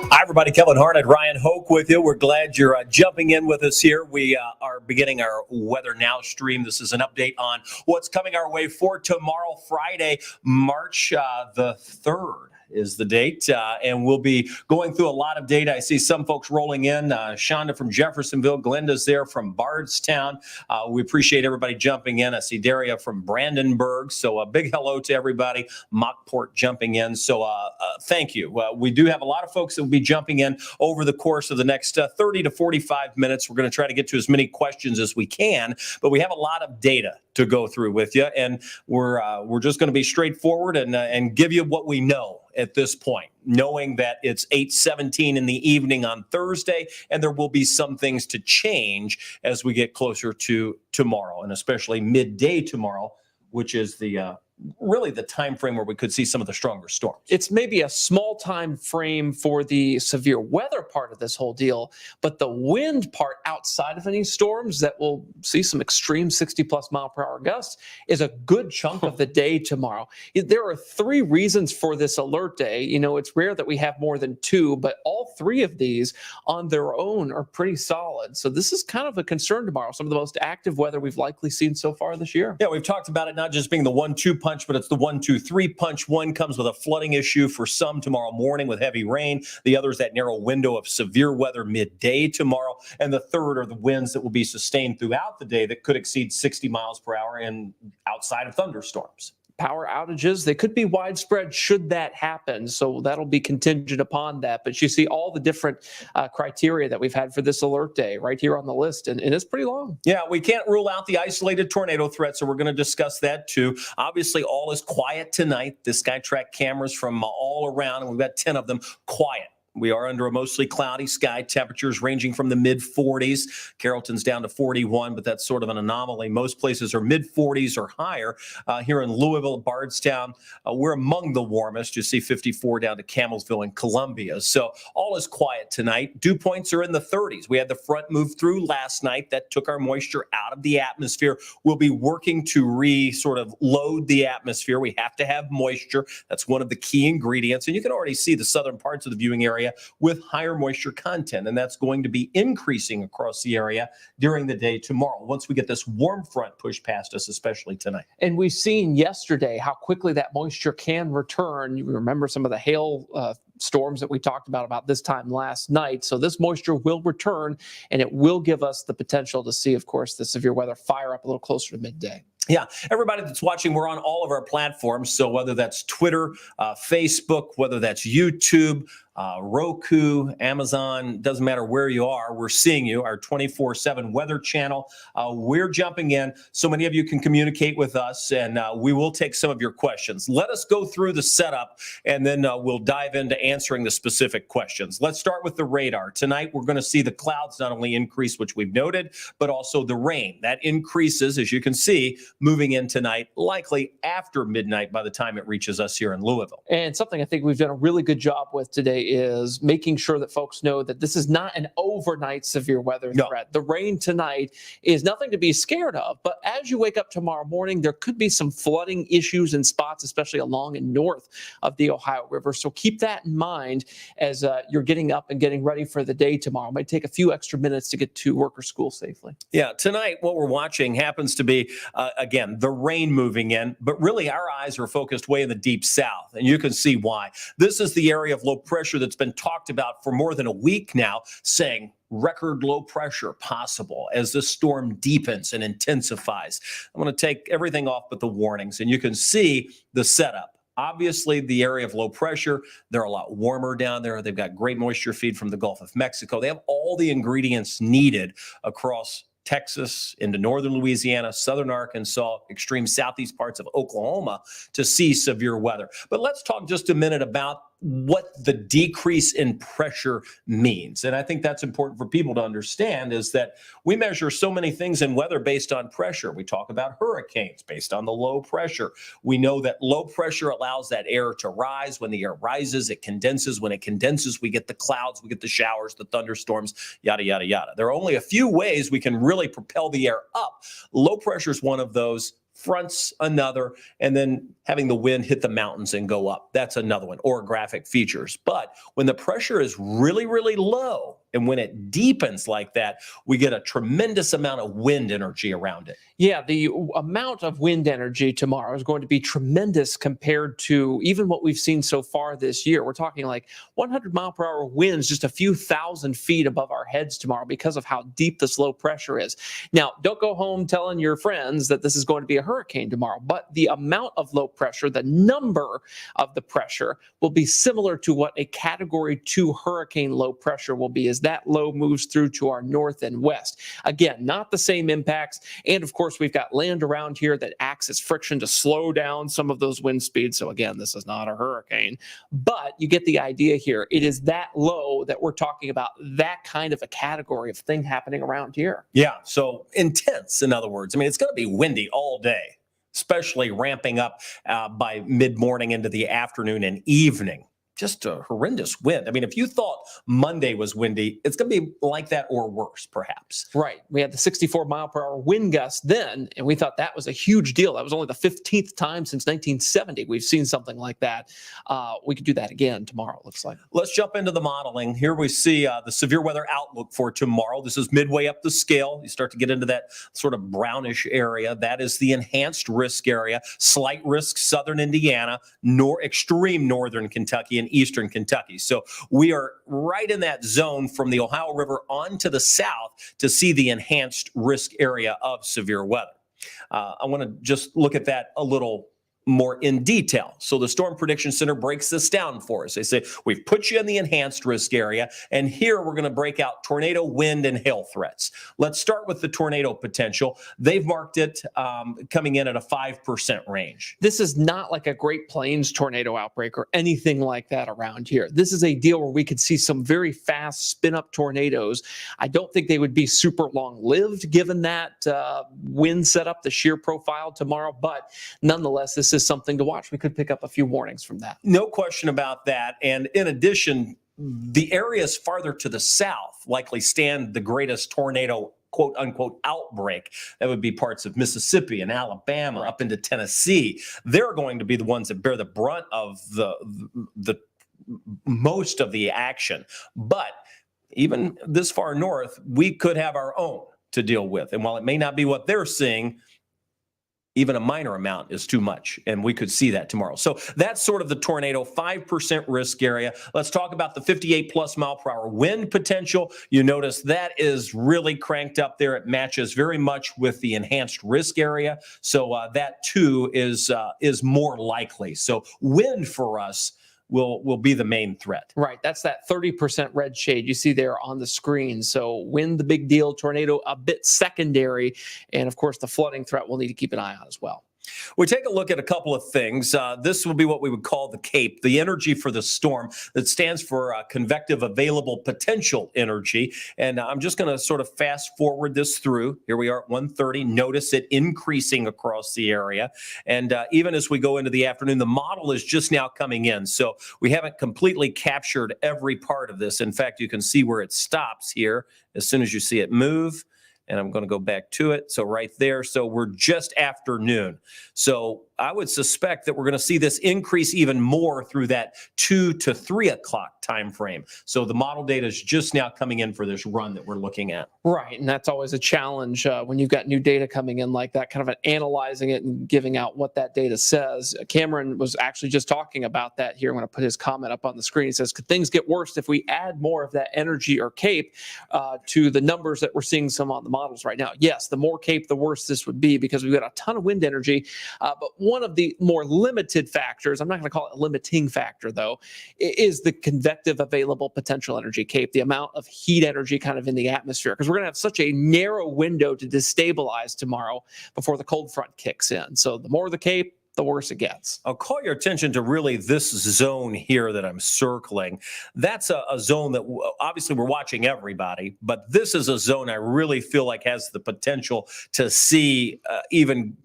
Hi, everybody. Kevin Harned Ryan Hoke with you. We're glad you're jumping in with us here. We are beginning our Weather Now stream. This is an update on what's coming our way for tomorrow, Friday, March the 3rd. Is the date, and we'll be going through a lot of data. I see some folks rolling in. Shonda from Jeffersonville, Glenda's there from Bardstown. We appreciate everybody jumping in. I see Daria from Brandenburg. So a big hello to everybody. Mockport jumping in. So thank you. We do have a lot of folks that will be jumping in over the course of the next 30 to 45 minutes. We're going to try to get to as many questions as we can, but we have a lot of data to go through with you, and we're just going to be straightforward and give you what we know at this point, knowing that it's 8:17 in the evening on Thursday, and there will be some things to change as we get closer to tomorrow, and especially midday tomorrow, which is the really the time frame where we could see some of the stronger storms. It's maybe a small time frame for the severe weather part of this whole deal, but the wind part outside of any storms that will see some extreme 60-plus mile per hour gusts is a good chunk of the day tomorrow. There are 3 reasons for this alert day. You know, it's rare that we have more than 2, but all 3 of these on their own are pretty solid. So this is kind of a concern tomorrow. Some of the most active weather we've likely seen so far this year. Yeah, we've talked about it not just being the 1-2 punch, but it's the 1-2-3 punch. One comes with a flooding issue for some tomorrow morning with heavy rain. The other is that narrow window of severe weather midday tomorrow. And the third are the winds that will be sustained throughout the day that could exceed 60 miles per hour and outside of thunderstorms. Power outages, they could be widespread should that happen. So that'll be contingent upon that. But you see all the different criteria that we've had for this alert day right here on the list. And it's pretty long. Yeah, we can't rule out the isolated tornado threat, so we're going to discuss that too. Obviously, all is quiet tonight. The SkyTrack cameras from all around, and we've got 10 of them, quiet. We are under a mostly cloudy sky, temperatures ranging from the mid-40s. Carrollton's down to 41, but that's sort of an anomaly. Most places are mid-40s or higher. Here in Louisville, Bardstown, we're among the warmest. You see 54 down to Camelsville and Columbia. So all is quiet tonight. Dew points are in the 30s. We had the front move through last night. That took our moisture out of the atmosphere. We'll be working to sort of load the atmosphere. We have to have moisture. That's one of the key ingredients. And you can already see the southern parts of the viewing area with higher moisture content, and that's going to be increasing across the area during the day tomorrow once we get this warm front push past us, especially tonight. And we've seen yesterday how quickly that moisture can return. You remember some of the hail storms that we talked about this time last night. So this moisture will return, and it will give us the potential to see, of course, the severe weather fire up a little closer to midday. Yeah, everybody that's watching, we're on all of our platforms. So whether that's Twitter, Facebook, whether that's YouTube, Roku, Amazon, doesn't matter where you are, we're seeing you, our 24/7 weather channel. We're jumping in. So many of you can communicate with us, and we will take some of your questions. Let us go through the setup, and then we'll dive into answering the specific questions. Let's start with the radar. Tonight, we're going to see the clouds not only increase, which we've noted, but also the rain. That increases, as you can see, moving in tonight, likely after midnight by the time it reaches us here in Louisville. And something I think we've done a really good job with today is making sure that folks know that this is not an overnight severe weather threat. The rain tonight is nothing to be scared of, but as you wake up tomorrow morning, there could be some flooding issues in spots, especially along and north of the Ohio River. So keep that in mind as you're getting up and getting ready for the day tomorrow. It might take a few extra minutes to get to work or school safely. Yeah, tonight what we're watching happens to be, again, the rain moving in, but really our eyes are focused way in the deep south, and you can see why. This is the area of low pressure that's been talked about for more than a week now, saying record low pressure possible as this storm deepens and intensifies. I'm going to take everything off but the warnings, and you can see the setup. Obviously, the area of low pressure, they're a lot warmer down there. They've got great moisture feed from the Gulf of Mexico. They have all the ingredients needed across Texas into northern Louisiana, southern Arkansas, extreme southeast parts of Oklahoma to see severe weather. But let's talk just a minute about what the decrease in pressure means. And I think that's important for people to understand, is that we measure so many things in weather based on pressure. We talk about hurricanes based on the low pressure. We know that low pressure allows that air to rise. When the air rises, it condenses. When it condenses, we get the clouds, we get the showers, the thunderstorms, yada, yada, yada. There are only a few ways we can really propel the air up. Low pressure is one of those. Fronts another, and then having the wind hit the mountains and go up. That's another one, orographic features. But when the pressure is really, really low, and when it deepens like that, we get a tremendous amount of wind energy around it. Yeah, the amount of wind energy tomorrow is going to be tremendous compared to even what we've seen so far this year. We're talking like 100-mile-per-hour winds just a few thousand feet above our heads tomorrow because of how deep this low pressure is. Now, don't go home telling your friends that this is going to be a hurricane tomorrow, but the amount of low pressure, the number of the pressure, will be similar to what a Category 2 hurricane low pressure will be as that low moves through to our north and west. Again, not the same impacts, and of course, we've got land around here that acts as friction to slow down some of those wind speeds. So again, this is not a hurricane, but you get the idea here. It is that low that we're talking about, that kind of a category of thing happening around here. Yeah, so intense, in other words. I mean, it's going to be windy all day, especially ramping up by mid-morning into the afternoon and evening. Just a horrendous wind. I mean, if you thought Monday was windy, it's going to be like that or worse, perhaps. Right. We had the 64-mile-per-hour wind gust then, and we thought that was a huge deal. That was only the 15th time since 1970 we've seen something like that. We could do that again tomorrow, it looks like. Let's jump into the modeling. Here we see the severe weather outlook for tomorrow. This is midway up the scale. You start to get into that sort of brownish area. That is the enhanced risk area. Slight risk, southern Indiana, extreme northern Kentucky, and eastern Kentucky. So we are right in that zone from the Ohio River on to the south to see the enhanced risk area of severe weather. I want to just look at that a little more in detail. So the Storm Prediction Center breaks this down for us. They say, we've put you in the enhanced risk area, and here we're going to break out tornado, wind, and hail threats. Let's start with the tornado potential. They've marked it coming in at a 5% range. This is not like a Great Plains tornado outbreak or anything like that around here. This is a deal where we could see some very fast spin-up tornadoes. I don't think they would be super long-lived given that wind setup, the shear profile tomorrow, but nonetheless, this is something to watch. We could pick up a few warnings from that. No question about that. And in addition, the areas farther to the south likely stand the greatest tornado quote unquote outbreak. That would be parts of Mississippi and Alabama, up into Tennessee. They're going to be the ones that bear the brunt of the most of the action. But even this far north, we could have our own to deal with. And while it may not be what they're seeing, even a minor amount is too much, and we could see that tomorrow. So that's sort of the tornado, 5% risk area. Let's talk about the 58+ mile per hour wind potential. You notice that is really cranked up there. It matches very much with the enhanced risk area. So that too is more likely. So wind for us will be the main threat. Right. That's that 30% red shade you see there on the screen. So wind, the big deal, tornado, a bit secondary. And of course, the flooding threat we'll need to keep an eye on as well. We take a look at a couple of things. This will be what we would call the CAPE, the energy for the storm, that stands for convective available potential energy. And I'm just going to sort of fast forward this through. Here we are at 1:30. Notice it increasing across the area. And even as we go into the afternoon, the model is just now coming in. So we haven't completely captured every part of this. In fact, you can see where it stops here as soon as you see it move. And I'm going to go back to it. So right there. So we're just afternoon. So I would suspect that we're going to see this increase even more through that 2 to 3 o'clock time frame. So the model data is just now coming in for this run that we're looking at. Right. And that's always a challenge when you've got new data coming in like that, kind of analyzing it and giving out what that data says. Cameron was actually just talking about that here. I'm going to put his comment up on the screen. He says, could things get worse if we add more of that energy or CAPE to the numbers that we're seeing some on the models right now? Yes, the more CAPE, the worse this would be because we've got a ton of wind energy. But one of the more limited factors, I'm not going to call it a limiting factor though, is the convective available potential energy CAPE, the amount of heat energy kind of in the atmosphere, because we're going to have such a narrow window to destabilize tomorrow before the cold front kicks in. So the more the CAPE, the worse it gets. I'll call your attention to really this zone here that I'm circling. That's a zone that obviously we're watching everybody, but this is a zone I really feel like has the potential to see even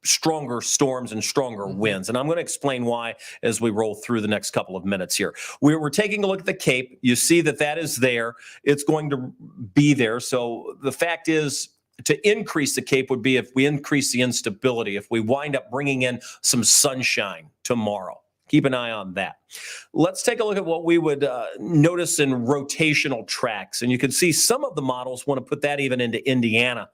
stronger storms and stronger winds. And I'm going to explain why as we roll through the next couple of minutes here. We're taking a look at the CAPE. You see that that is there. It's going to be there. So the fact is, to increase the CAPE would be if we increase the instability, if we wind up bringing in some sunshine tomorrow. Keep an eye on that. Let's take a look at what we would notice in rotational tracks. And you can see some of the models want to put that even into Indiana.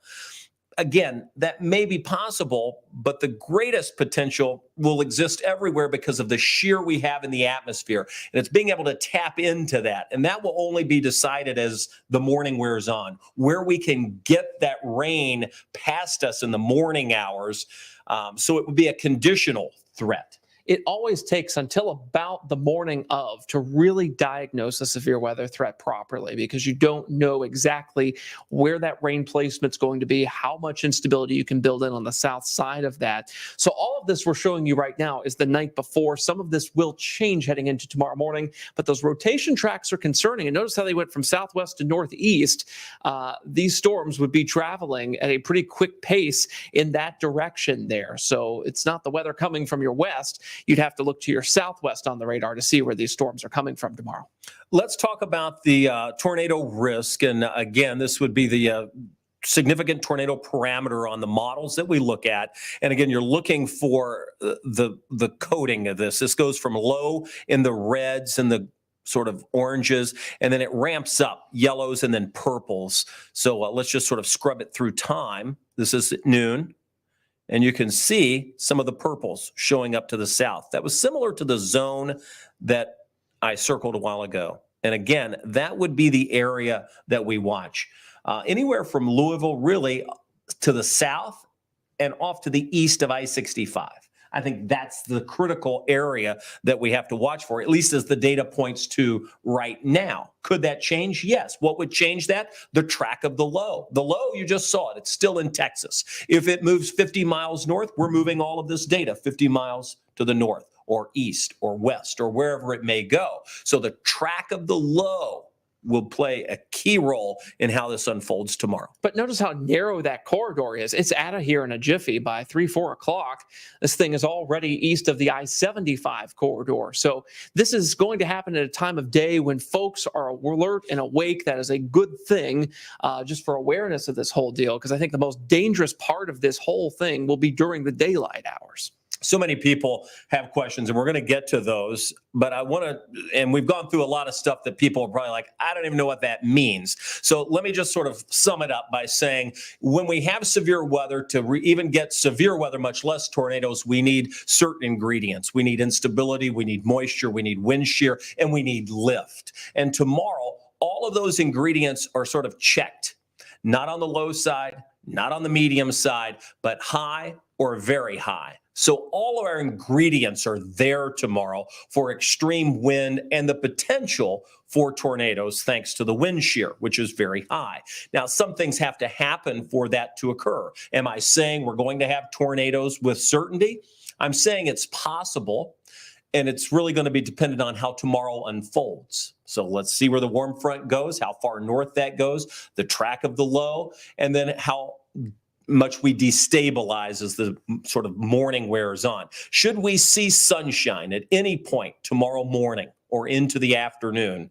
Again, that may be possible, but the greatest potential will exist everywhere because of the shear we have in the atmosphere. And it's being able to tap into that. And that will only be decided as the morning wears on, where we can get that rain past us in the morning hours. So it would be a conditional threat. It always takes until about the morning of to really diagnose a severe weather threat properly, because you don't know exactly where that rain placement's going to be, how much instability you can build in on the south side of that. So all of this we're showing you right now is the night before. Some of this will change heading into tomorrow morning, but those rotation tracks are concerning. And notice how they went from southwest to northeast. These storms would be traveling at a pretty quick pace in that direction there. So it's not the weather coming from your west. You'd have to look to your southwest on the radar to see where these storms are coming from tomorrow. Let's talk about the tornado risk. And again, this would be the significant tornado parameter on the models that we look at. And again, you're looking for the coding of this. This goes from low in the reds and the sort of oranges, and then it ramps up yellows and then purples. So let's just sort of scrub it through time. This is at noon. And you can see some of the purples showing up to the south. That was similar to the zone that I circled a while ago. And again, that would be the area that we watch. Anywhere from Louisville really to the south and off to the east of I-65. I think that's the critical area that we have to watch for, at least as the data points to right now. Could that change? Yes. What would change that? The track of the low. The low, you just saw it. It's still in Texas. If it moves 50 miles north, we're moving all of this data 50 miles to the north or east or west or wherever it may go. So the track of the low will play a key role in how this unfolds tomorrow. But notice how narrow that corridor is. It's out of here in a jiffy by 3, 4 o'clock. This thing is already east of the I-75 corridor. So this is going to happen at a time of day when folks are alert and awake. That is a good thing, just for awareness of this whole deal, because I think the most dangerous part of this whole thing will be during the daylight hours. So many people have questions, and we're going to get to those, but I want to, and we've gone through a lot of stuff that people are probably like, I don't even know what that means. So let me just sort of sum it up by saying, when we have severe weather, to even get severe weather, much less tornadoes, we need certain ingredients. We need instability, we need moisture, we need wind shear, and we need lift. And tomorrow, all of those ingredients are sort of checked, not on the low side, not on the medium side, but high or very high. So all of our ingredients are there tomorrow for extreme wind and the potential for tornadoes, thanks to the wind shear, which is very high. Now, some things have to happen for that to occur. Am I saying we're going to have tornadoes with certainty? I'm saying it's possible, and it's really going to be dependent on how tomorrow unfolds. So let's see where the warm front goes, how far north that goes, the track of the low, and then how much we destabilize as the sort of morning wears on. Should we see sunshine at any point tomorrow morning or into the afternoon,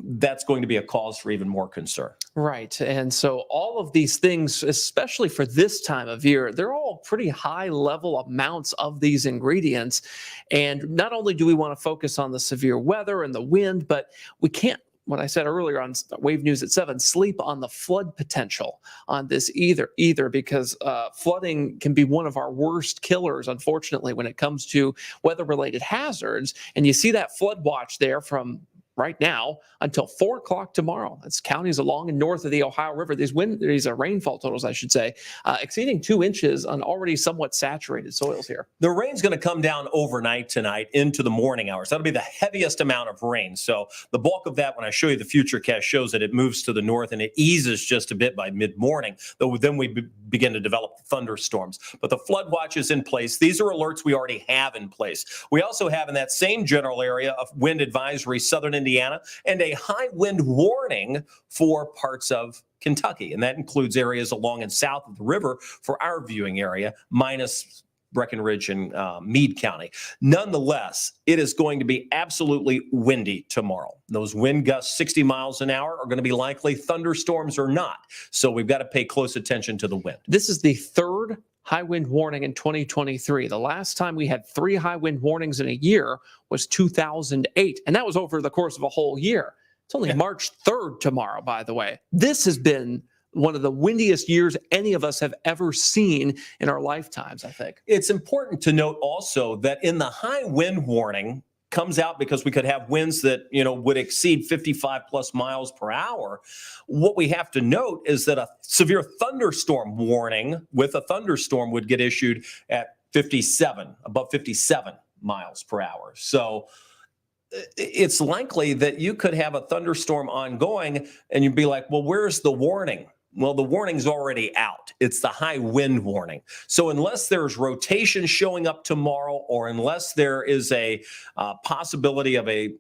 that's going to be a cause for even more concern. Right. And so all of these things, especially for this time of year, they're all pretty high level amounts of these ingredients. And not only do we want to focus on the severe weather and the wind, but we can't, what I said earlier on Wave News at 7, sleep on the flood potential on this either, because flooding can be one of our worst killers, unfortunately, when it comes to weather-related hazards. And you see that flood watch there from right now until 4 o'clock tomorrow. That's counties along and north of the Ohio River. These are rainfall totals, I should say, exceeding 2 inches on already somewhat saturated soils here. The rain's going to come down overnight tonight into the morning hours. That'll be the heaviest amount of rain. So the bulk of that, when I show you the futurecast, shows that it moves to the north and it eases just a bit by mid-morning. Though then we begin to develop thunderstorms. But the flood watch is in place. These are alerts we already have in place. We also have in that same general area of wind advisory, southern Indiana, and a high wind warning for parts of Kentucky. And that includes areas along and south of the river for our viewing area, minus Breckenridge and Meade County. Nonetheless, it is going to be absolutely windy tomorrow. Those wind gusts 60 miles an hour are going to be likely. Thunderstorms or not. So we've got to pay close attention to the wind. This is the third high wind warning in 2023. The last time we had 3 high wind warnings in a year was 2008, and that was over the course of a whole year. It's only March 3rd tomorrow, by the way. This has been one of the windiest years any of us have ever seen in our lifetimes, I think. It's important to note also that in the high wind warning comes out because we could have winds that, would exceed 55 plus miles per hour. What we have to note is that a severe thunderstorm warning with a thunderstorm would get issued at above 57 miles per hour. So it's likely that you could have a thunderstorm ongoing and you'd be like, well, where's the warning? Well, the warning's already out. It's the high wind warning. So unless there's rotation showing up tomorrow, or unless there is a possibility of a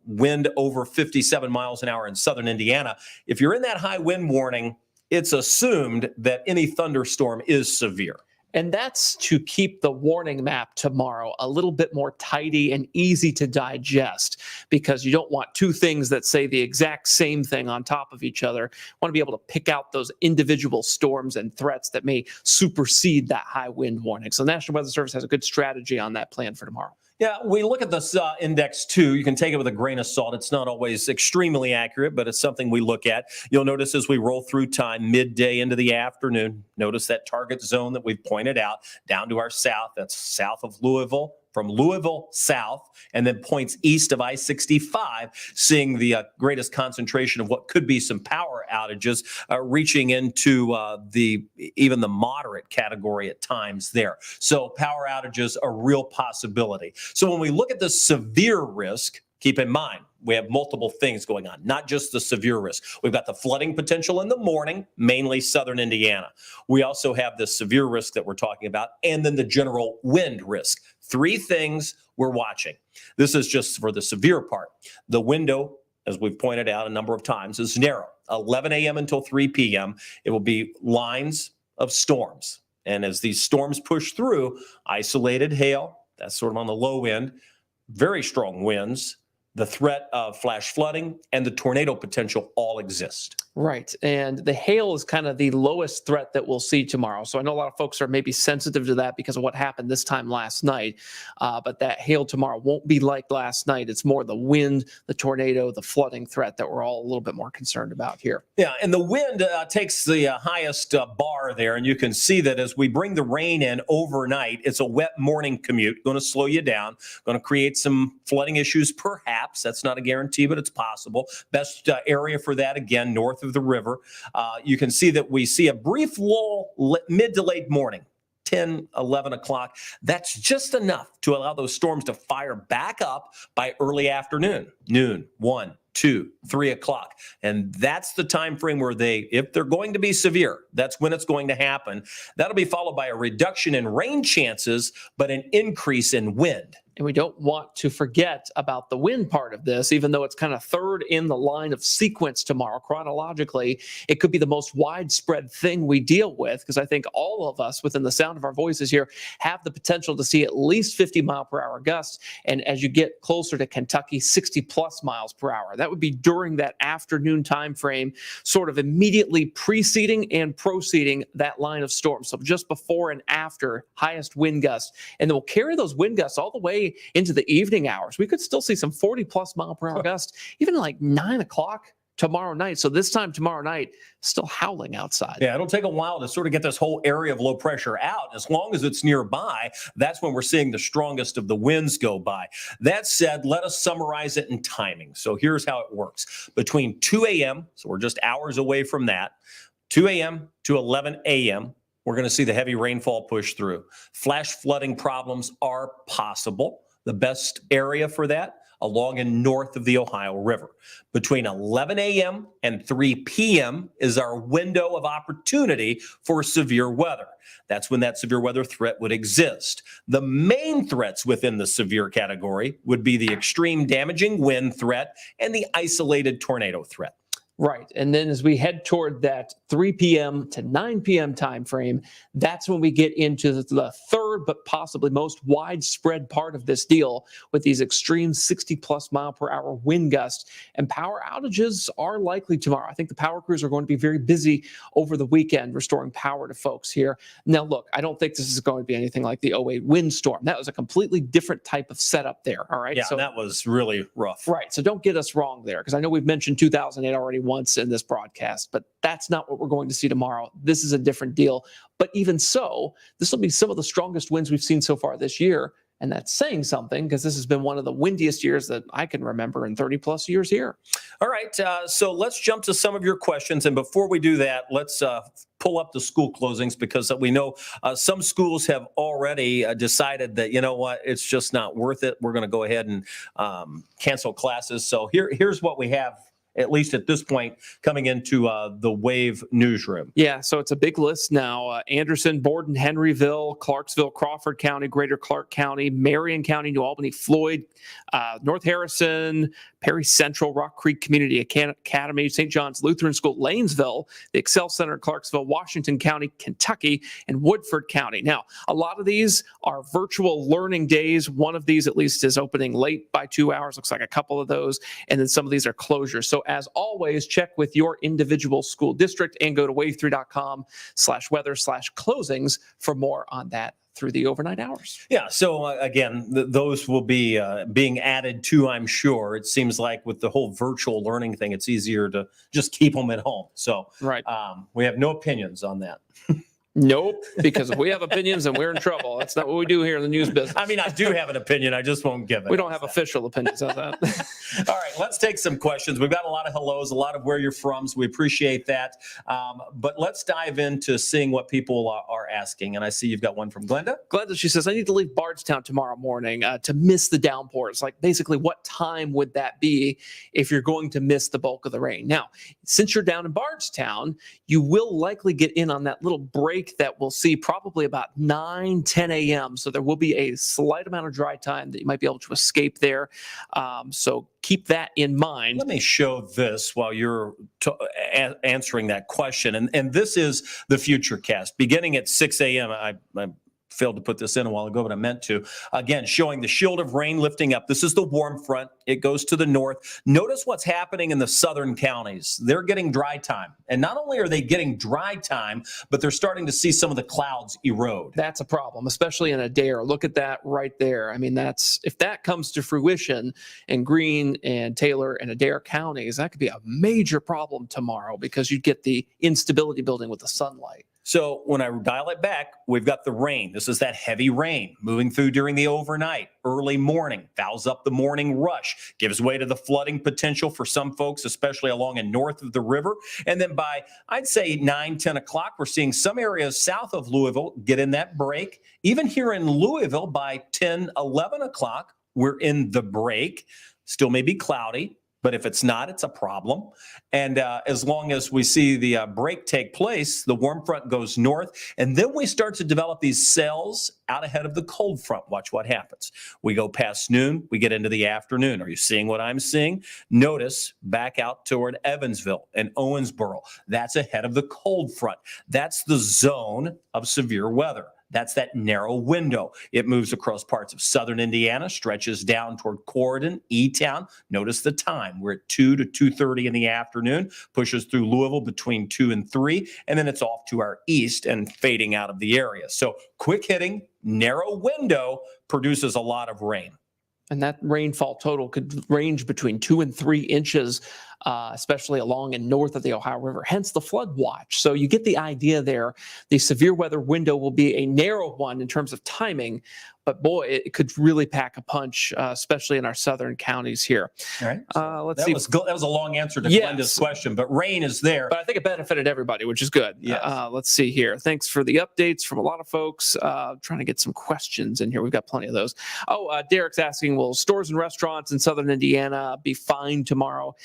wind over 57 miles an hour in southern Indiana, if you're in that high wind warning, it's assumed that any thunderstorm is severe. And that's to keep the warning map tomorrow a little bit more tidy and easy to digest, because you don't want 2 things that say the exact same thing on top of each other. You want to be able to pick out those individual storms and threats that may supersede that high wind warning. So the National Weather Service has a good strategy on that plan for tomorrow. Yeah, we look at this index too. You can take it with a grain of salt. It's not always extremely accurate, but it's something we look at. You'll notice as we roll through time, midday into the afternoon, notice that target zone that we've pointed out down to our south. That's south of Louisville, from Louisville south, and then points east of I-65, seeing the greatest concentration of what could be some power outages, reaching into even the moderate category at times there. So power outages are a real possibility. So when we look at the severe risk, keep in mind, we have multiple things going on, not just the severe risk. We've got the flooding potential in the morning, mainly southern Indiana. We also have the severe risk that we're talking about, and then the general wind risk. 3 things we're watching. This is just for the severe part. The window, as we've pointed out a number of times, is narrow. 11 a.m. until 3 p.m. It will be lines of storms. And as these storms push through, isolated hail, that's sort of on the low end, very strong winds, the threat of flash flooding, and the tornado potential all exist. Right. And the hail is kind of the lowest threat that we'll see tomorrow. So I know a lot of folks are maybe sensitive to that because of what happened this time last night. But that hail tomorrow won't be like last night. It's more the wind, the tornado, the flooding threat that we're all a little bit more concerned about here. Yeah, and the wind takes the highest bar there. And you can see that as we bring the rain in overnight, it's a wet morning commute, going to slow you down, going to create some flooding issues perhaps. That's not a guarantee, but it's possible. Best area for that, again, north of the river. You can see that we see a brief lull mid to late morning, 10, 11 o'clock. That's just enough to allow those storms to fire back up by early afternoon, noon, 1, 2, 3 o'clock. And that's the time frame where if they're going to be severe, that's when it's going to happen. That'll be followed by a reduction in rain chances, but an increase in wind. And we don't want to forget about the wind part of this, even though it's kind of third in the line of sequence tomorrow. Chronologically, it could be the most widespread thing we deal with, because I think all of us within the sound of our voices here have the potential to see at least 50 mile per hour gusts. And as you get closer to Kentucky, 60 plus miles per hour. That would be during that afternoon time frame, sort of immediately preceding and proceeding that line of storm. So just before and after highest wind gusts. And then we'll carry those wind gusts all the way into the evening hours. We could still see some 40 plus mile per hour gusts, even like 9 o'clock, tomorrow night. So this time tomorrow night, still howling outside. Yeah, it'll take a while to sort of get this whole area of low pressure out. As long as it's nearby, that's when we're seeing the strongest of the winds go by. That said, let us summarize it in timing. So here's how it works. Between 2 a.m., so we're just hours away from that, 2 a.m. to 11 a.m., we're going to see the heavy rainfall push through. Flash flooding problems are possible. The best area for that, along and north of the Ohio River. Between 11 a.m. and 3 p.m. is our window of opportunity for severe weather. That's when that severe weather threat would exist. The main threats within the severe category would be the extreme damaging wind threat and the isolated tornado threat. Right. And then as we head toward that 3 p.m. to 9 p.m. time frame, that's when we get into the third but possibly most widespread part of this deal with these extreme 60-plus mile per hour wind gusts. And power outages are likely tomorrow. I think the power crews are going to be very busy over the weekend restoring power to folks here. Now, look, I don't think this is going to be anything like the '08 windstorm. That was a completely different type of setup there. All right. Yeah, so that was really rough. Right. So don't get us wrong there, because I know we've mentioned 2008 already once in this broadcast, but that's not what we're going to see tomorrow. This is a different deal. But even so, this will be some of the strongest winds we've seen so far this year. And that's saying something, because this has been one of the windiest years that I can remember in 30 plus years here. All right. So let's jump to some of your questions. And before we do that, let's pull up the school closings, because we know some schools have already decided that, you know what, it's just not worth it. We're going to go ahead and cancel classes. So here's what we have, at least at this point, coming into the Wave newsroom. Yeah, so it's a big list now. Anderson, Borden, Henryville, Clarksville, Crawford County, Greater Clark County, Marion County, New Albany, Floyd, North Harrison, Perry Central, Rock Creek Community Academy, St. John's Lutheran School, Lanesville, the Excel Center, Clarksville, Washington County, Kentucky, and Woodford County. Now, a lot of these are virtual learning days. One of these, at least, is opening late by 2 hours. Looks like a couple of those. And then some of these are closures. So as always, check with your individual school district and go to wave3.com/weather/closings for more on that through the overnight hours. Yeah. So again, those will be being added to, I'm sure. It seems like with the whole virtual learning thing, it's easier to just keep them at home. So right. We have no opinions on that. Nope, because if we have opinions, then we're in trouble. That's not what we do here in the news business. I mean, I do have an opinion. I just won't give it. We don't have official opinions on that. All right, let's take some questions. We've got a lot of hellos, a lot of where you're from, so we appreciate that. But let's dive into seeing what people are asking. And I see you've got one from Glenda. Glenda, she says, I need to leave Bardstown tomorrow morning to miss the downpours. Like, basically, what time would that be if you're going to miss the bulk of the rain? Now, since you're down in Bardstown, you will likely get in on that little break that we'll see probably about 10 a.m. So there will be a slight amount of dry time that you might be able to escape there. So keep that in mind. Let me show this while you're answering that question. And this is the Futurecast. Beginning at 6 a.m., I failed to put this in a while ago, but I meant to. Again, showing the shield of rain lifting up. This is the warm front. It goes to the north. Notice what's happening in the southern counties. They're getting dry time. And not only are they getting dry time, but they're starting to see some of the clouds erode. That's a problem, especially in Adair. Look at that right there. I mean, if that comes to fruition in Greene and Taylor and Adair counties, that could be a major problem tomorrow, because you'd get the instability building with the sunlight. So when I dial it back, we've got the rain. This is that heavy rain moving through during the overnight, early morning, fouls up the morning rush, gives way to the flooding potential for some folks, especially along and north of the river. And then by, I'd say 9, 10 o'clock, we're seeing some areas south of Louisville get in that break. Even here in Louisville by 10, 11 o'clock, we're in the break. Still may be cloudy, but if it's not, it's a problem. And as long as we see the break take place, the warm front goes north, and then we start to develop these cells out ahead of the cold front. Watch what happens. We go past noon, we get into the afternoon. Are you seeing what I'm seeing? Notice back out toward Evansville and Owensboro. That's ahead of the cold front. That's the zone of severe weather. That's that narrow window. It moves across parts of southern Indiana, stretches down toward Corydon, E-Town. Notice the time. We're at 2 to 2:30 in the afternoon, pushes through Louisville between 2 and 3, and then it's off to our east and fading out of the area. So quick hitting, narrow window produces a lot of rain. And that rainfall total could range between 2 and 3 inches especially along and north of the Ohio River, hence the flood watch. So you get the idea there. The severe weather window will be a narrow one in terms of timing, but boy, it could really pack a punch, especially in our southern counties here. All right. So Let's see. That was a long answer to Yes. Glenda's question, but rain is there. But I think it benefited everybody, which is good. Yes. Let's see here. Thanks for the updates from a lot of folks. Trying to get some questions in here. We've got plenty of those. Derek's asking, will stores and restaurants in southern Indiana be fine tomorrow?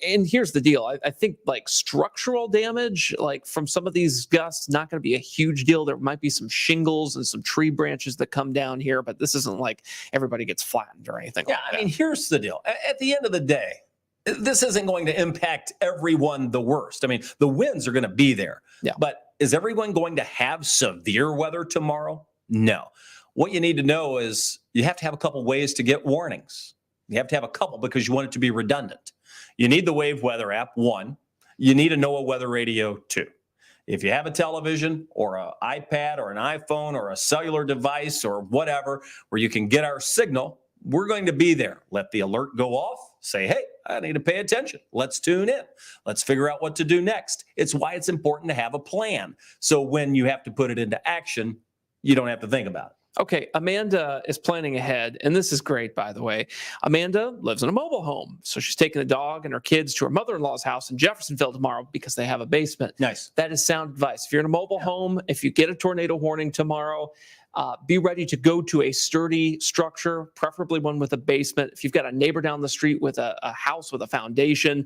And here's the deal. I think like structural damage, like from some of these gusts, not going to be a huge deal. There might be some shingles and some tree branches that come down here, but this isn't like everybody gets flattened or anything like that. I mean, here's the deal. At the end of the day, this isn't going to impact everyone the worst. I mean, the winds are going to be there. Yeah. But is everyone going to have severe weather tomorrow? No. What you need to know is you have to have a couple ways to get warnings. You have to have a couple because you want it to be redundant. You need the Wave Weather app, 1. You need a NOAA weather radio, 2. If you have a television or an iPad or an iPhone or a cellular device or whatever where you can get our signal, we're going to be there. Let the alert go off. Say, hey, I need to pay attention. Let's tune in. Let's figure out what to do next. It's why it's important to have a plan. So when you have to put it into action, you don't have to think about it. Okay, Amanda is planning ahead, and this is great, by the way. Amanda lives in a mobile home, so she's taking the dog and her kids to her mother-in-law's house in Jeffersonville tomorrow because they have a basement. Nice. That is sound advice. If you're in a mobile home, if you get a tornado warning tomorrow, be ready to go to a sturdy structure, preferably one with a basement. If you've got a neighbor down the street with a house with a foundation,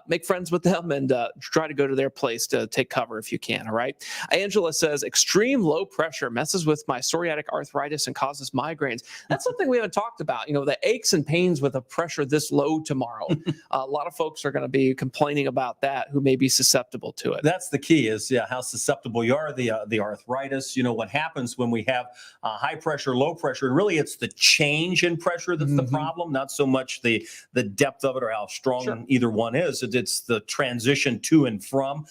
make friends with them and try to go to their place to take cover if you can, all right? Angela says, extreme low pressure messes with my psoriatic arthritis and causes migraines. That's something we haven't talked about. You know, the aches and pains with a pressure this low tomorrow. A lot of folks are going to be complaining about that who may be susceptible to it. That's the key is how susceptible you are, the arthritis. You know, what happens when we have high pressure, low pressure, and really it's the change in pressure that's the problem, not so much the depth of it or how strong either one is. It's the transition to and from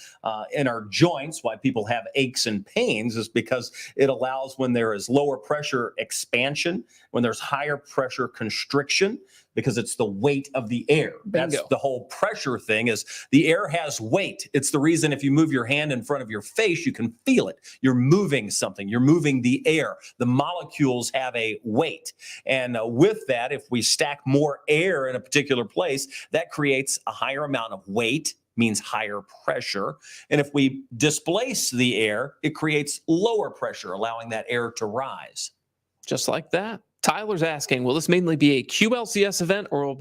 in our joints. Why people have aches and pains is because it allows when there is lower pressure expansion, when there's higher pressure constriction, because it's the weight of the air. Bingo. That's the whole pressure thing is the air has weight. It's the reason if you move your hand in front of your face, you can feel it. You're moving something. You're moving the air. The molecules have a weight. And with that, if we stack more air in a particular place, that creates a higher amount of weight, means higher pressure. And if we displace the air, it creates lower pressure, allowing that air to rise. Just like that. Tyler's asking, will this mainly be a QLCS event or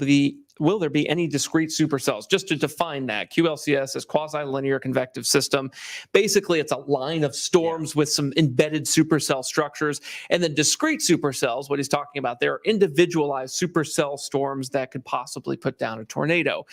will there be any discrete supercells? Just to define that, QLCS is quasi-linear convective system. Basically, it's a line of storms with some embedded supercell structures. And then discrete supercells, what he's talking about there, are individualized supercell storms that could possibly put down a tornado.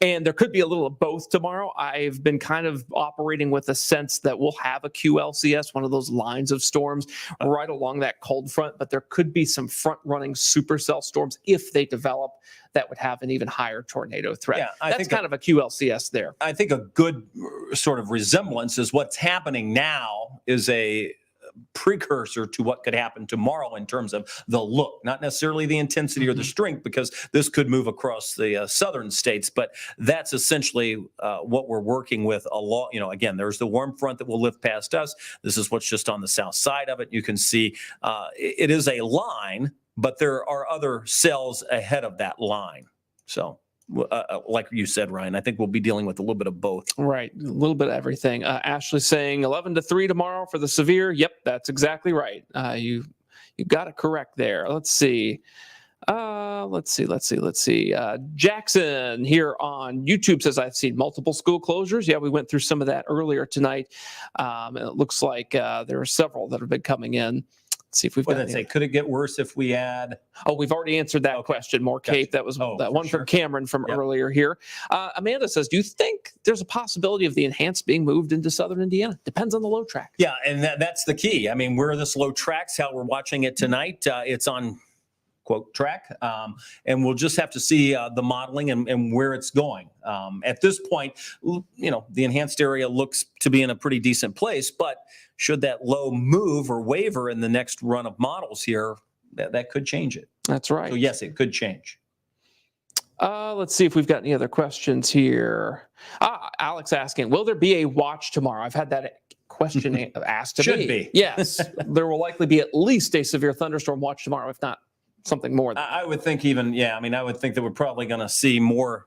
And there could be a little of both tomorrow. I've been kind of operating with a sense that we'll have a QLCS, one of those lines of storms right along that cold front, but there could be some front-running supercell storms if they develop that would have an even higher tornado threat. Yeah, That's kind of a QLCS there. I think a good sort of resemblance is what's happening now is a precursor to what could happen tomorrow in terms of the look, not necessarily the intensity or the strength, because this could move across the southern states. But that's essentially what we're working with a lot. You know, again, there's the warm front that will lift past us. This is what's just on the south side of it. You can see it is a line, but there are other cells ahead of that line. So like you said, Ryan, I think we'll be dealing with a little bit of both. Right. A little bit of everything. Ashley saying 11 to 3 tomorrow for the severe. Yep, that's exactly right. You got it correct there. Let's see. Let's see. Jackson here on YouTube says, I've seen multiple school closures. Yeah, we went through some of that earlier tonight. And it looks like there are several that have been coming in. Let's see if we've got What did it say? Could it get worse if we add? Oh, we've already answered that question. More Cape. That was that one from Cameron from earlier here. Amanda says, do you think there's a possibility of the enhanced being moved into southern Indiana? Depends on the low track. Yeah, and that's the key. I mean, where this low track's how we're watching it tonight. It's on quote track, and we'll just have to see the modeling and where it's going. At this point, you know, the enhanced area looks to be in a pretty decent place, but should that low move or waver in the next run of models here, that could change it. That's right. So yes, it could change. Let's see if we've got any other questions here. Alex asking, will there be a watch tomorrow? I've had that question asked to Should be. Yes, there will likely be at least a severe thunderstorm watch tomorrow, if not something more. I would think I would think that we're probably going to see more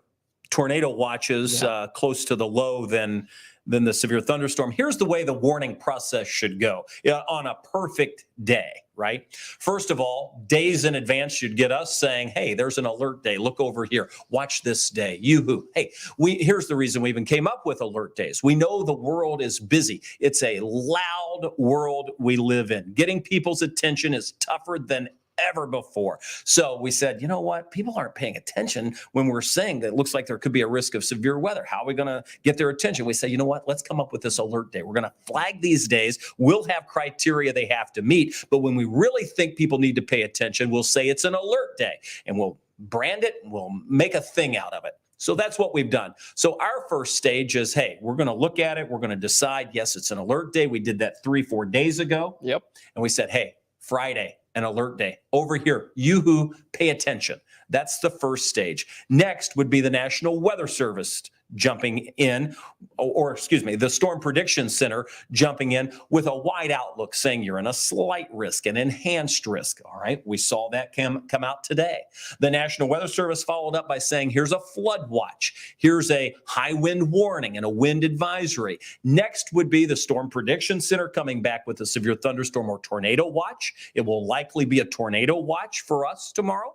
tornado watches close to the low than the severe thunderstorm. Here's the way the warning process should go on a perfect day, right? First of all, days in advance should get us saying, hey, there's an alert day. Look over here. Watch this day. Yoo-hoo. Hey, here's the reason we even came up with alert days. We know the world is busy. It's a loud world we live in. Getting people's attention is tougher than ever before. So we said, you know what? People aren't paying attention when we're saying that it looks like there could be a risk of severe weather. How are we going to get their attention? We say, you know what? Let's come up with this alert day. We're going to flag these days. We'll have criteria they have to meet. But when we really think people need to pay attention, we'll say it's an alert day and we'll brand it and we'll make a thing out of it. So that's what we've done. So our first stage is, hey, we're going to look at it. We're going to decide, yes, it's an alert day. We did that 3-4 days ago. Yep. And we said, hey, Friday, an alert day. Over here, you pay attention. That's the first stage. Next would be the National Weather Service jumping in, the Storm Prediction Center jumping in with a wide outlook saying you're in a slight risk, an enhanced risk. All right, we saw that come out today. The National Weather Service followed up by saying here's a flood watch, here's a high wind warning and a wind advisory. Next would be the Storm Prediction Center coming back with a severe thunderstorm or tornado watch. It will likely be a tornado watch for us tomorrow.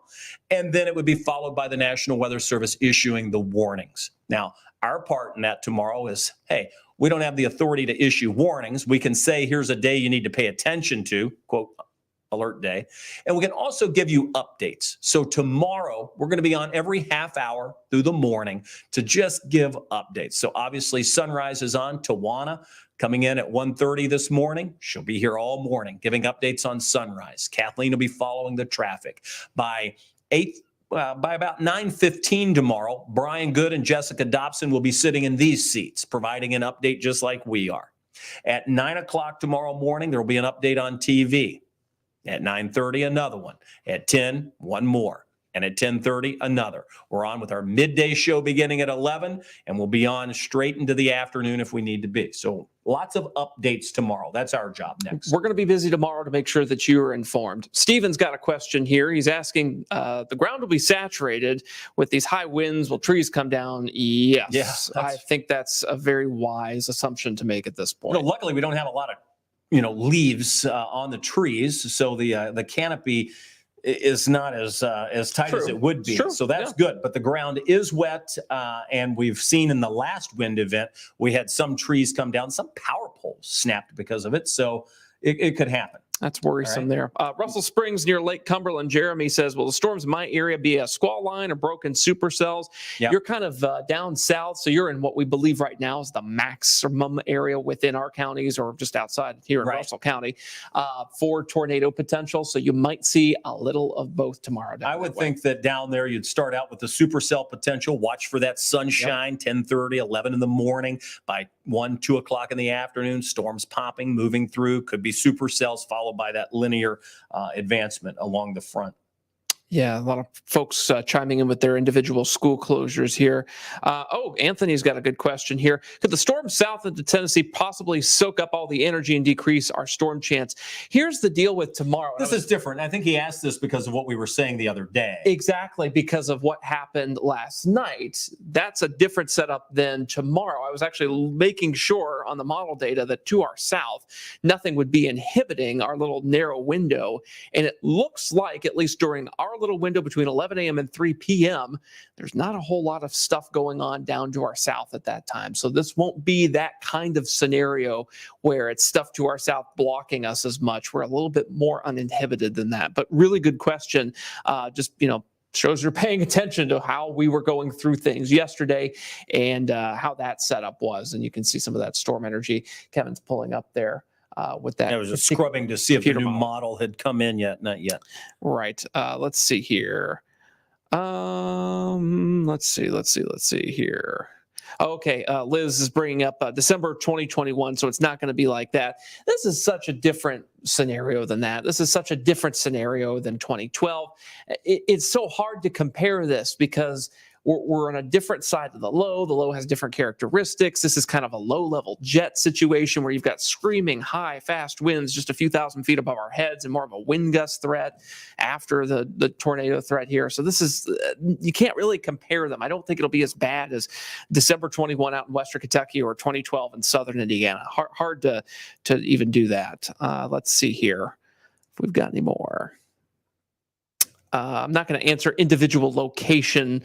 And then it would be followed by the National Weather Service issuing the warnings. Now, our part in that tomorrow is, hey, we don't have the authority to issue warnings. We can say, here's a day you need to pay attention to, quote, alert day. And we can also give you updates. So tomorrow, we're going to be on every half hour through the morning to just give updates. So obviously, sunrise is on. Tawana coming in at 1:30 this morning. She'll be here all morning giving updates on sunrise. Kathleen will be following the traffic. By about 9:15 tomorrow, Brian Good and Jessica Dobson will be sitting in these seats, providing an update just like we are. At 9 o'clock tomorrow morning, there will be an update on TV. At 9:30, another one. At 10, one more. And at 10:30, another. We're on with our midday show beginning at 11, and we'll be on straight into the afternoon if we need to be. So lots of updates tomorrow. That's our job next. We're going to be busy tomorrow to make sure that you are informed. Steven's got a question here. He's asking, the ground will be saturated with these high winds. Will trees come down? Yes. I think that's a very wise assumption to make at this point. Luckily, we don't have a lot of leaves on the trees, so the canopy is not as tight as it would be. True. So that's good. But the ground is wet, and we've seen in the last wind event, we had some trees come down, some power poles snapped because of it. So it could happen. That's worrisome there. Russell Springs near Lake Cumberland. Jeremy says, will the storms in my area be a squall line or broken supercells? Yep. You're kind of down south, so you're in what we believe right now is the maximum area within our counties or just outside here in Russell County for tornado potential. So you might see a little of both tomorrow. I would think that down there you'd start out with the supercell potential. Watch for that sunshine, 10:30, 11 in the morning. By 1, 2 o'clock in the afternoon, storms popping, moving through. Could be supercells followed by that linear advancement along the front. Yeah, a lot of folks chiming in with their individual school closures here. Anthony's got a good question here. Could the storm south into Tennessee possibly soak up all the energy and decrease our storm chance? Here's the deal with tomorrow. This is different. I think he asked this because of what we were saying the other day. Exactly, because of what happened last night. That's a different setup than tomorrow. I was actually making sure on the model data that to our south, nothing would be inhibiting our little narrow window. And it looks like, at least during our little window between 11 a.m. and 3 p.m., there's not a whole lot of stuff going on down to our south at that time. So this won't be that kind of scenario where it's stuff to our south blocking us as much. We're a little bit more uninhibited than that. But really good question. Shows you're paying attention to how we were going through things yesterday and how that setup was. And you can see some of that storm energy Kevin's pulling up there. With that. I was just scrubbing to see if the new model had come in yet. Not yet. Right. Let's see here. Let's see here. Okay. Liz is bringing up December 2021, so it's not going to be like that. This is such a different scenario than that. This is such a different scenario than 2012. It's so hard to compare this because we're on a different side of the low. The low has different characteristics. This is kind of a low-level jet situation where you've got screaming high, fast winds just a few thousand feet above our heads and more of a wind gust threat after the tornado threat here. So this is, you can't really compare them. I don't think it'll be as bad as December 21 out in Western Kentucky or 2012 in Southern Indiana. Hard to even do that. Let's see here if we've got any more. I'm not going to answer individual location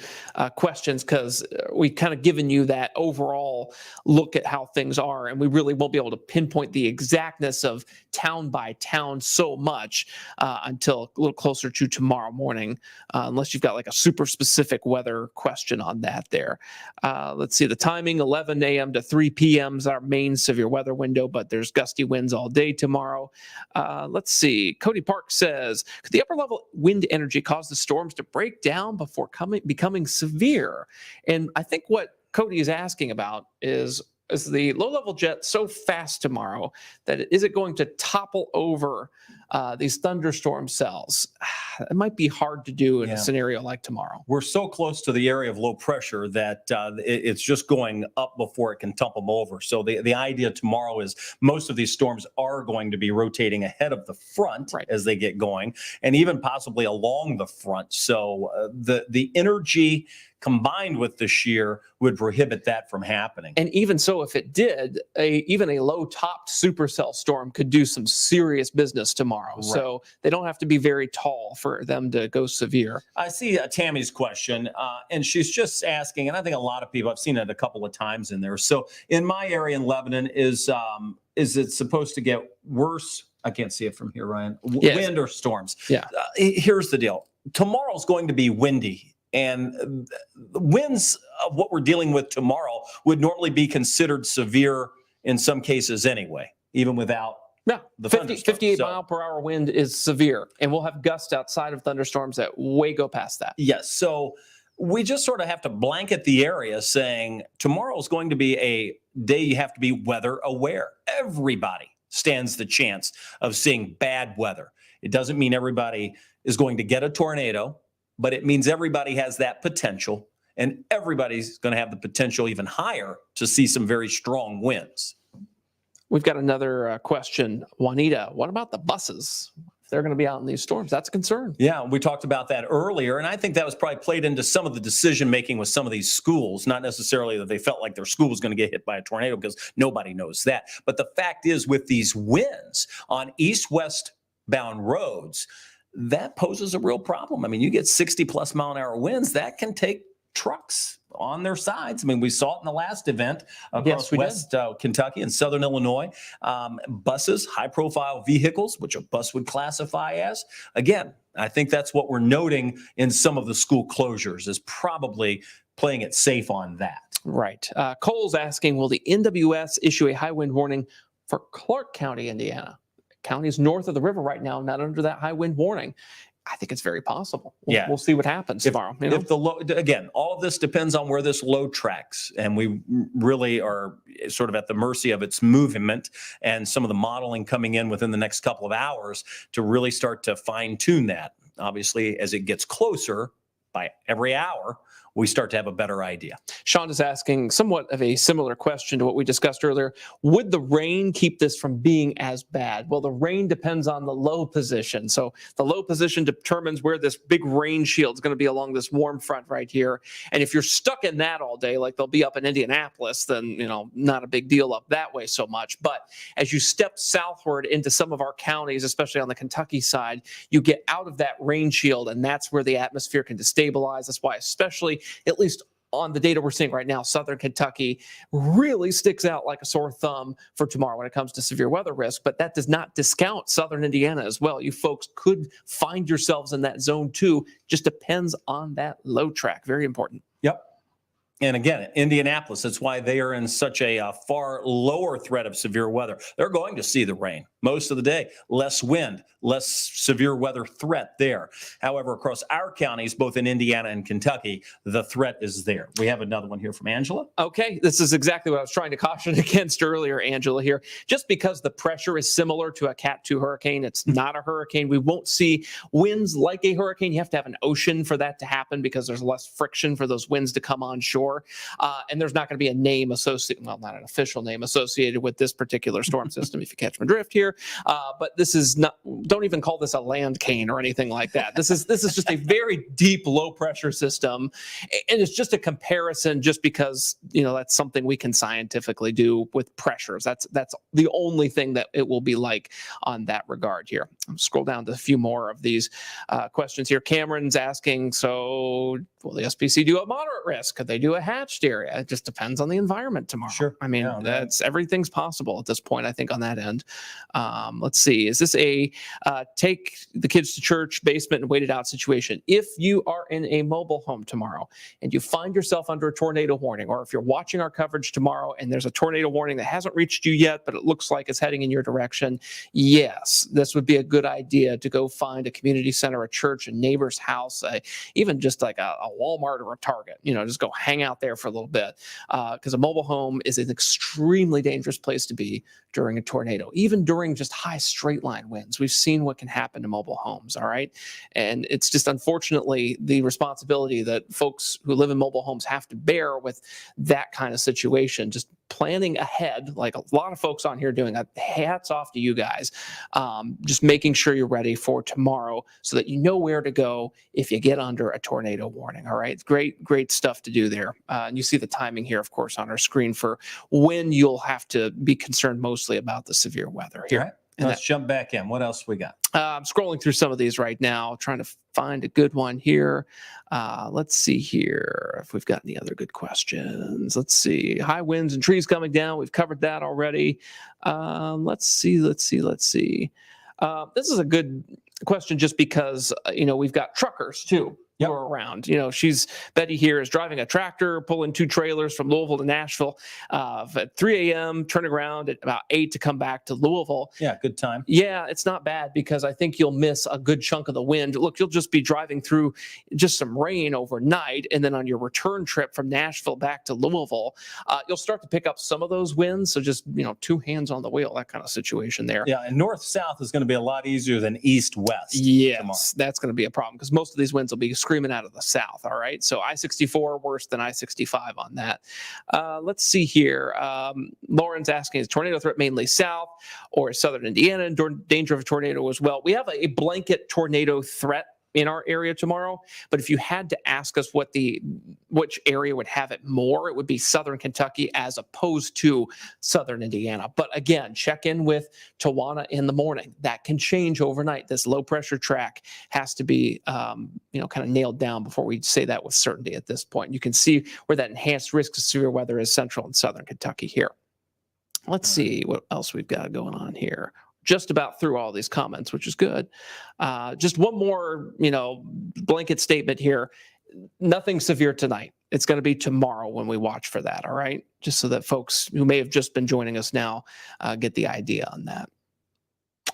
questions because we've kind of given you that overall look at how things are, and we really won't be able to pinpoint the exactness of town by town so much until a little closer to tomorrow morning, unless you've got like a super specific weather question on that there. Let's see, the timing, 11 a.m. to 3 p.m. is our main severe weather window, but there's gusty winds all day tomorrow. Let's see, Cody Park says, could the upper level wind energy cause the storms to break down before becoming severe? And I think what Cody is asking about is the low-level jet so fast tomorrow that is it going to topple over these thunderstorm cells? It might be hard to do in a scenario like tomorrow. We're so close to the area of low pressure that it's just going up before it can tumble them over. So the idea tomorrow is most of these storms are going to be rotating ahead of the front as they get going, and even possibly along the front. So the energy combined with the shear would prohibit that from happening. And even so, if it did, even a low-topped supercell storm could do some serious business tomorrow. Right. So they don't have to be very tall for them to go severe. I see Tammy's question, and she's just asking, and I think a lot of people, I've seen it a couple of times in there. So in my area in Lebanon, is it supposed to get worse? I can't see it from here, Ryan. Yes. Wind or storms? Yeah. Here's the deal. Tomorrow's going to be windy. And the winds of what we're dealing with tomorrow would normally be considered severe in some cases anyway, even without the 58 mile per hour wind is severe. And we'll have gusts outside of thunderstorms that way go past that. Yes. So we just sort of have to blanket the area saying tomorrow is going to be a day you have to be weather aware. Everybody stands the chance of seeing bad weather. It doesn't mean everybody is going to get a tornado, but it means everybody has that potential, and everybody's going to have the potential even higher to see some very strong winds. We've got another question. Juanita, what about the buses? If they're going to be out in these storms, that's a concern. Yeah, we talked about that earlier, and I think that was probably played into some of the decision-making with some of these schools, not necessarily that they felt like their school was going to get hit by a tornado, because nobody knows that. But the fact is, with these winds on east-west bound roads, that poses a real problem. I mean, you get 60-plus mile-an-hour winds, that can take trucks on their sides. I mean, we saw it in the last event across West Kentucky and Southern Illinois. Buses, high-profile vehicles, which a bus would classify as. Again, I think that's what we're noting in some of the school closures, is probably playing it safe on that. Right. Cole's asking, will the NWS issue a high wind warning for Clark County, Indiana? Counties north of the river right now, not under that high wind warning. I think it's very possible. We'll see what happens tomorrow. If the low, again, all of this depends on where this low tracks, and we really are sort of at the mercy of its movement and some of the modeling coming in within the next couple of hours to really start to fine tune that. Obviously, as it gets closer by every hour, we start to have a better idea. Sean is asking somewhat of a similar question to what we discussed earlier. Would the rain keep this from being as bad? Well, the rain depends on the low position. So the low position determines where this big rain shield is going to be along this warm front right here. And if you're stuck in that all day, like they'll be up in Indianapolis, then, not a big deal up that way so much. But as you step southward into some of our counties, especially on the Kentucky side, you get out of that rain shield, and that's where the atmosphere can destabilize. That's why, especially at least on the data we're seeing right now, Southern Kentucky really sticks out like a sore thumb for tomorrow when it comes to severe weather risk. But that does not discount Southern Indiana as well. You folks could find yourselves in that zone too. Just depends on that low track. Very important. Yep. And again, Indianapolis, that's why they are in such a far lower threat of severe weather. They're going to see the rain most of the day, less wind, less severe weather threat there. However, across our counties, both in Indiana and Kentucky, the threat is there. We have another one here from Angela. Okay, this is exactly what I was trying to caution against earlier, Angela, here. Just because the pressure is similar to a Cat 2 hurricane, it's not a hurricane. We won't see winds like a hurricane. You have to have an ocean for that to happen because there's less friction for those winds to come on shore. And there's not going to be a name associated, well, not an official name associated with this particular storm system, if you catch my drift here. But this is not, don't even call this a land cane or anything like that. This is just a very deep, low pressure system. And it's just a comparison just because, that's something we can scientifically do with pressures. That's the only thing that it will be like on that regard here. I'll scroll down to a few more of these questions here. Cameron's asking, so will the SPC do a moderate risk? Could they do a hatched area? It just depends on the environment tomorrow. Sure. I mean, everything's possible at this point, I think, on that end. Let's see. Is this a take the kids to church, basement, and wait it out situation? If you are in a mobile home tomorrow and you find yourself under a tornado warning, or if you're watching our coverage tomorrow and there's a tornado warning that hasn't reached you yet, but it looks like it's heading in your direction, yes, this would be a good idea to go find a community center, a church, a neighbor's house, even just like a Walmart or a Target, just go hang out there for a little bit, because a mobile home is an extremely dangerous place to be during a tornado, even during just high straight line winds. We've seen what can happen to mobile homes, all right? And it's just unfortunately the responsibility that folks who live in mobile homes have to bear with that kind of situation. Just planning ahead, like a lot of folks on here doing that. Hats off to you guys. Just making sure you're ready for tomorrow so that you know where to go if you get under a tornado warning. All right. Great stuff to do there. And you see the timing here, of course, on our screen for when you'll have to be concerned mostly about the severe weather here. All right. Let's jump back in. What else we got? I'm scrolling through some of these right now, trying to find a good one here. Let's see here if we've got any other good questions. Let's see. High winds and trees coming down. We've covered that already. Let's see. This is a good question just because, we've got truckers too. Yep. Who are around. Betty here is driving a tractor, pulling 2 trailers from Louisville to Nashville at 3 a.m., turning around at about 8 to come back to Louisville. Yeah, good time. Yeah, it's not bad because I think you'll miss a good chunk of the wind. Look, you'll just be driving through just some rain overnight, and then on your return trip from Nashville back to Louisville, you'll start to pick up some of those winds. So just, 2 hands on the wheel, that kind of situation there. Yeah, and north-south is going to be a lot easier than east-west. Yes, tomorrow. That's going to be a problem because most of these winds will be screaming out of the south. All right. So I-64 worse than I-65 on that. Let's see here. Lauren's asking, is tornado threat mainly south or is southern Indiana in danger of a tornado as well? We have a blanket tornado threat in our area tomorrow, but if you had to ask us which area would have it more, it would be southern Kentucky as opposed to southern Indiana. But again, check in with Tawana in the morning. That can change overnight. This low pressure track has to be kind of nailed down before we say that with certainty at this point. You can see where that enhanced risk of severe weather is central and southern Kentucky here. Let's see what else we've got going on here. Just about through all these comments, which is good. Just one more, blanket statement here. Nothing severe tonight. It's going to be tomorrow when we watch for that. All right. Just so that folks who may have just been joining us now get the idea on that.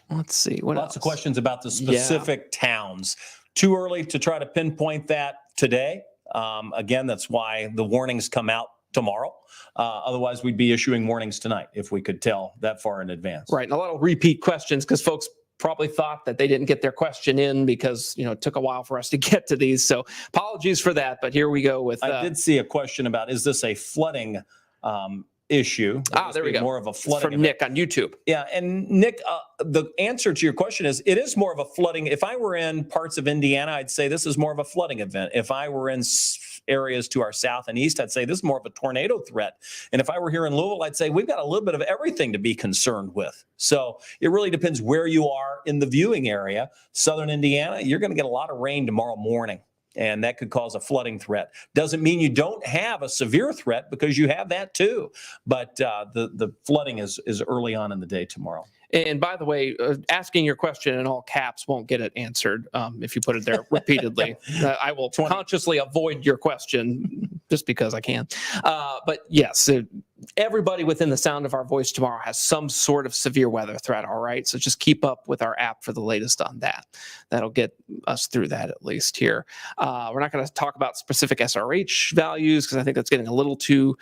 Let's see. What Lots else? of questions about the specific towns. Too early to try to pinpoint that today. Again, that's why the warnings come out tomorrow. Otherwise, we'd be issuing warnings tonight if we could tell that far in advance. Right. And a lot of repeat questions because folks probably thought that they didn't get their question in because, it took a while for us to get to these. So apologies for that. But here we go with. I did see a question about, is this a flooding issue? There we go. More of a flooding from Nick on YouTube. Yeah. And Nick, the answer to your question is it is more of a flooding. If I were in parts of Indiana, I'd say this is more of a flooding event. If I were in areas to our south and east, I'd say this is more of a tornado threat. And if I were here in Louisville, I'd say we've got a little bit of everything to be concerned with. So it really depends where you are in the viewing area. Southern Indiana, you're going to get a lot of rain tomorrow morning, and that could cause a flooding threat. Doesn't mean you don't have a severe threat because you have that too. But the flooding is early on in the day tomorrow. And by the way, asking your question in all caps won't get it answered if you put it there repeatedly. I will consciously avoid your question just because I can. But yes, everybody within the sound of our voice tomorrow has some sort of severe weather threat, all right? So just keep up with our app for the latest on that. That'll get us through that at least here. We're not going to talk about specific SRH values because I think that's getting a little too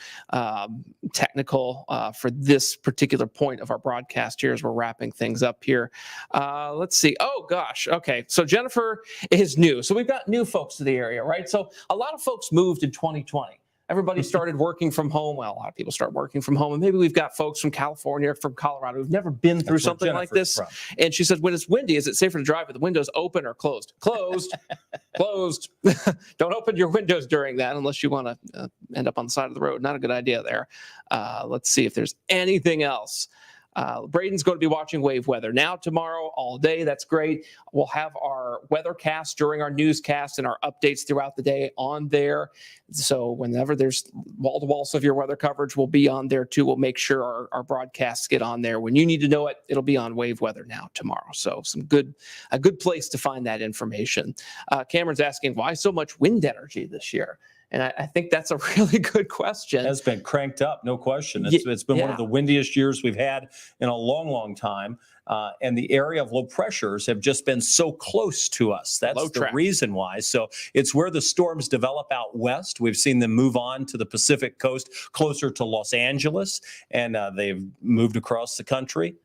technical for this particular point of our broadcast here as we're wrapping things up here. Let's see. Oh, gosh. Okay. So Jennifer is new. So we've got new folks to the area, right? So a lot of folks moved in 2020. Everybody started working from home. Well, a lot of people start working from home. And maybe we've got folks from California, from Colorado, who've never been through something like this. And she said, when it's windy, is it safer to drive with the windows open or closed? Closed. Closed. Don't open your windows during that unless you want to end up on the side of the road. Not a good idea there. Let's see if there's anything else. Braden's going to be watching wave weather now tomorrow all day. That's great. We'll have our weathercast during our newscast and our updates throughout the day on there. So whenever there's wall-to-wall severe weather coverage, we'll be on there too. We'll make sure our broadcasts get on there. When you need to know it, it'll be on wave weather now tomorrow. So a good place to find that information. Cameron's asking, why so much wind energy this year? And I think that's a really good question. It has been cranked up, no question. It's been one of the windiest years we've had in a long, long time. And the area of low pressures have just been so close to us. That's the reason why. So it's where the storms develop out west. We've seen them move on to the Pacific coast, closer to Los Angeles, and they've moved across the country.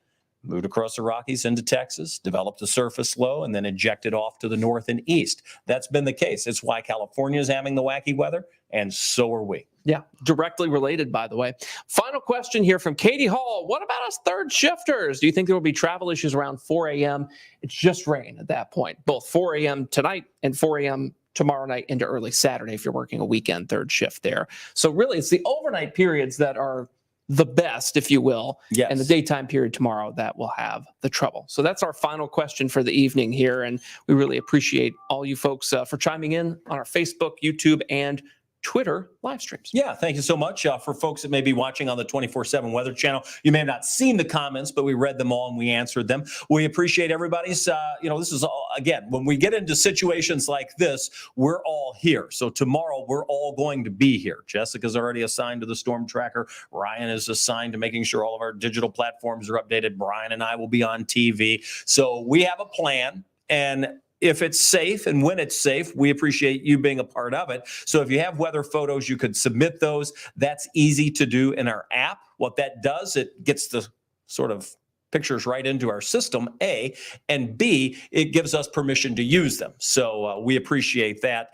Moved across the Rockies into Texas, developed a surface low, and then ejected off to the north and east. That's been the case. It's why California is having the wacky weather, and so are we. Yeah, directly related, by the way. Final question here from Katie Hall. What about us third shifters? Do you think there will be travel issues around 4 a.m.? It's just rain at that point, both 4 a.m. tonight and 4 a.m. tomorrow night into early Saturday if you're working a weekend third shift there. So really, it's the overnight periods that are the best, if you will, and the daytime period tomorrow that will have the trouble. So that's our final question for the evening here, and we really appreciate all you folks for chiming in on our Facebook, YouTube, and Twitter live streams. Yeah, thank you so much. For folks that may be watching on the 24/7 Weather Channel, you may have not seen the comments, but we read them all and we answered them. We appreciate everybody's, this is all, again, when we get into situations like this, we're all here. So tomorrow, we're all going to be here. Jessica's already assigned to the storm tracker. Ryan is assigned to making sure all of our digital platforms are updated. Brian and I will be on TV. So we have a plan, and if it's safe and when it's safe, we appreciate you being a part of it. So if you have weather photos, you could submit those. That's easy to do in our app. What that does, it gets the sort of pictures right into our system, A, and B, it gives us permission to use them. So we appreciate that.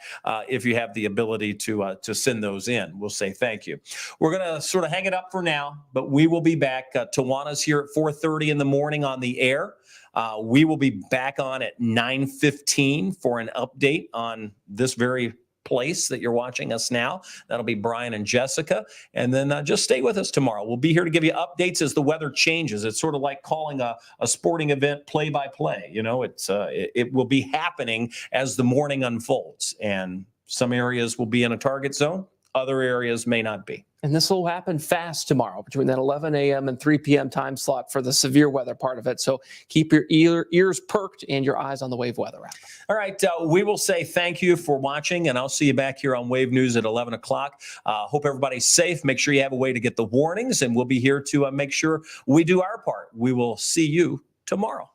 If you have the ability to send those in, we'll say thank you. We're going to sort of hang it up for now, but we will be back. Tawana's here at 4:30 in the morning on the air. We will be back on at 9:15 for an update on this very place that you're watching us now. That'll be Brian and Jessica. And then just stay with us tomorrow. We'll be here to give you updates as the weather changes. It's sort of like calling a sporting event play by play. You know, it will be happening as the morning unfolds. And some areas will be in a target zone. Other areas may not be. And this will happen fast tomorrow between that 11 a.m. and 3 p.m. time slot for the severe weather part of it. So keep your ears perked and your eyes on the Wave Weather app. All right. We will say thank you for watching, and I'll see you back here on Wave News at 11 o'clock. Hope everybody's safe. Make sure you have a way to get the warnings, and we'll be here to make sure we do our part. We will see you tomorrow.